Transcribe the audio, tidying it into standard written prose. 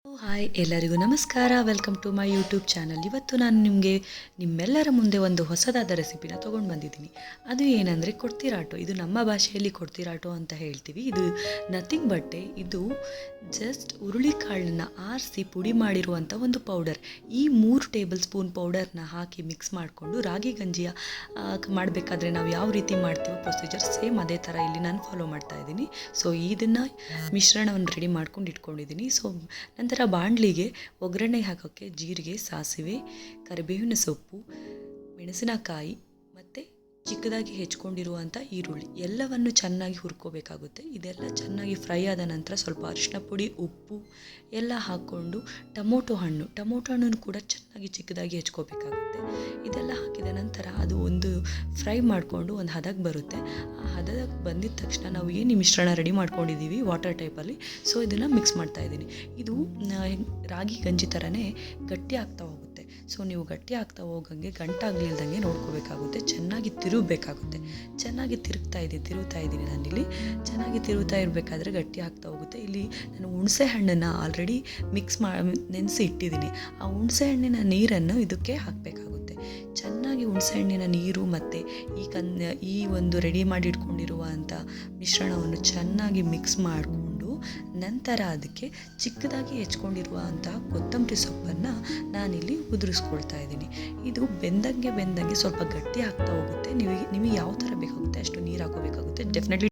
Hi ಎಲ್ಲರಿಗೂ ನಮಸ್ಕಾರ. Welcome to my YouTube channel. ಇವತ್ತು ನಾನು ನಿಮ್ಮೆಲ್ಲರ ಮುಂದೆ ಒಂದು ಹೊಸದಾದ ರೆಸಿಪಿನ ತೊಗೊಂಡು ಬಂದಿದ್ದೀನಿ. ಅದು ಏನಂದರೆ ಕೊಡ್ತಿರಾಟೋ. ಇದು ನಮ್ಮ ಭಾಷೆಯಲ್ಲಿ ಕೊಡ್ತಿರಾಟೋ ಅಂತ ಹೇಳ್ತೀವಿ. ಇದು ನಥಿಂಗ್ ಬಟ್ ಇದು ಜಸ್ಟ್ ಹುರುಳಿಕಾಳನ್ನ ಆರಿಸಿ ಪುಡಿ ಮಾಡಿರುವಂಥ ಒಂದು ಪೌಡರ್. ಈ 3 ಟೇಬಲ್ ಸ್ಪೂನ್ ಪೌಡರ್ನ ಹಾಕಿ ಮಿಕ್ಸ್ ಮಾಡಿಕೊಂಡು ರಾಗಿ ಗಂಜಿಯ ಮಾಡಬೇಕಾದ್ರೆ ನಾವು ಯಾವ ರೀತಿ ಮಾಡ್ತೀವೋ ಪ್ರೊಸೀಜರ್ ಸೇಮ್ ಅದೇ ಥರ ಇಲ್ಲಿ ನಾನು ಫಾಲೋ ಮಾಡ್ತಾ ಇದ್ದೀನಿ. ಸೊ ಇದನ್ನು ಮಿಶ್ರಣವನ್ನು ರೆಡಿ ಮಾಡ್ಕೊಂಡು ಇಟ್ಕೊಂಡಿದ್ದೀನಿ. ಸೊ ನಂತರ ಬಾಣಲಿಗೆ ಒಗ್ಗರಣೆ ಹಾಕೋಕ್ಕೆ ಜೀರಿಗೆ, ಸಾಸಿವೆ, ಕರಿಬೇವಿನ ಸೊಪ್ಪು, ಮೆಣಸಿನಕಾಯಿ ಮತ್ತು ಚಿಕ್ಕದಾಗಿ ಹೆಚ್ಕೊಂಡಿರುವಂಥ ಈರುಳ್ಳಿ ಎಲ್ಲವನ್ನು ಚೆನ್ನಾಗಿ ಹುರ್ಕೋಬೇಕಾಗುತ್ತೆ. ಇದೆಲ್ಲ ಚೆನ್ನಾಗಿ ಫ್ರೈ ಆದ ನಂತರ ಸ್ವಲ್ಪ ಅರಿಶಿನ ಪುಡಿ, ಉಪ್ಪು ಎಲ್ಲ ಹಾಕ್ಕೊಂಡು ಟೊಮೊಟೊ ಹಣ್ಣನ್ನು ಕೂಡ ಚೆನ್ನಾಗಿ ಚಿಕ್ಕದಾಗಿ ಹೆಚ್ಕೋಬೇಕಾಗುತ್ತೆ. ಇದೆಲ್ಲ ಹಾಕಿದ ನಂತರ ಅದು ಒಂದು ಫ್ರೈ ಮಾಡಿಕೊಂಡು ಒಂದು ಹದಕ್ಕೆ ಬರುತ್ತೆ. ಆ ಹದಕ್ಕೆ ಬಂದಿದ ತಕ್ಷಣ ನಾವು ಏನು ಮಿಶ್ರಣ ರೆಡಿ ಮಾಡ್ಕೊಂಡಿದ್ದೀವಿ ವಾಟರ್ ಟೈಪಲ್ಲಿ, ಸೊ ಇದನ್ನು ಮಿಕ್ಸ್ ಮಾಡ್ತಾ ಇದ್ದೀನಿ. ಇದು ರಾಗಿ ಗಂಜಿ ಥರನೇ ಗಟ್ಟಿ ಆಗ್ತಾ ಹೋಗುತ್ತೆ. ಸೊ ನೀವು ಗಟ್ಟಿ ಆಗ್ತಾ ಹೋಗಂಗೆ ಗಂಟಾಗ್ಲಿಲ್ದಂಗೆ ನೋಡ್ಕೋಬೇಕಾಗುತ್ತೆ. ಚೆನ್ನಾಗಿ ತಿರುಗಬೇಕಾಗುತ್ತೆ. ಚೆನ್ನಾಗಿ ತಿರುಗ್ತಾ ಇದ್ದೀನಿ ನಾನಿಲ್ಲಿ. ಚೆನ್ನಾಗಿ ತಿರುಗ್ತಾ ಇರಬೇಕಾದ್ರೆ ಗಟ್ಟಿ ಆಗ್ತಾ ಹೋಗುತ್ತೆ. ಇಲ್ಲಿ ನಾನು ಹುಣಸೆ ಹಣ್ಣನ್ನು ಆಲ್ರೆಡಿ ನೆನೆಸಿ ಇಟ್ಟಿದ್ದೀನಿ. ಆ ಹುಣಸೆ ಹಣ್ಣಿನ ನೀರನ್ನು ಇದಕ್ಕೆ ಹಾಕಬೇಕಾಗುತ್ತೆ. ಚೆನ್ನಾಗಿ ಹುಣಸೆ ಹಣ್ಣಿನ ನೀರು ಮತ್ತು ಈ ಒಂದು ರೆಡಿ ಮಾಡಿ ಇಟ್ಕೊಂಡಿರುವಂಥ ಮಿಶ್ರಣವನ್ನು ಚೆನ್ನಾಗಿ ಮಿಕ್ಸ್ ಮಾಡಿಕೊಂಡು ನಂತರ ಅದಕ್ಕೆ ಚಿಕ್ಕದಾಗಿ ಹೆಚ್ಕೊಂಡಿರುವಂಥ ಕೊತ್ತಂಬರಿ ಸೊಪ್ಪನ್ನು ನಾನಿಲ್ಲಿ ಉದುರಿಸ್ಕೊಳ್ತಾ ಇದ್ದೀನಿ. ಇದು ಬೆಂದಂಗೆ ಸ್ವಲ್ಪ ಗಟ್ಟಿ ಆಗ್ತಾ ಹೋಗುತ್ತೆ. ನಿಮಗೆ ಯಾವ ಥರ ಬೇಕಾಗುತ್ತೆ ಅಷ್ಟು ನೀರು ಹಾಕೋಬೇಕಾಗುತ್ತೆ. ಡೆಫಿನೆಟ್ಲಿ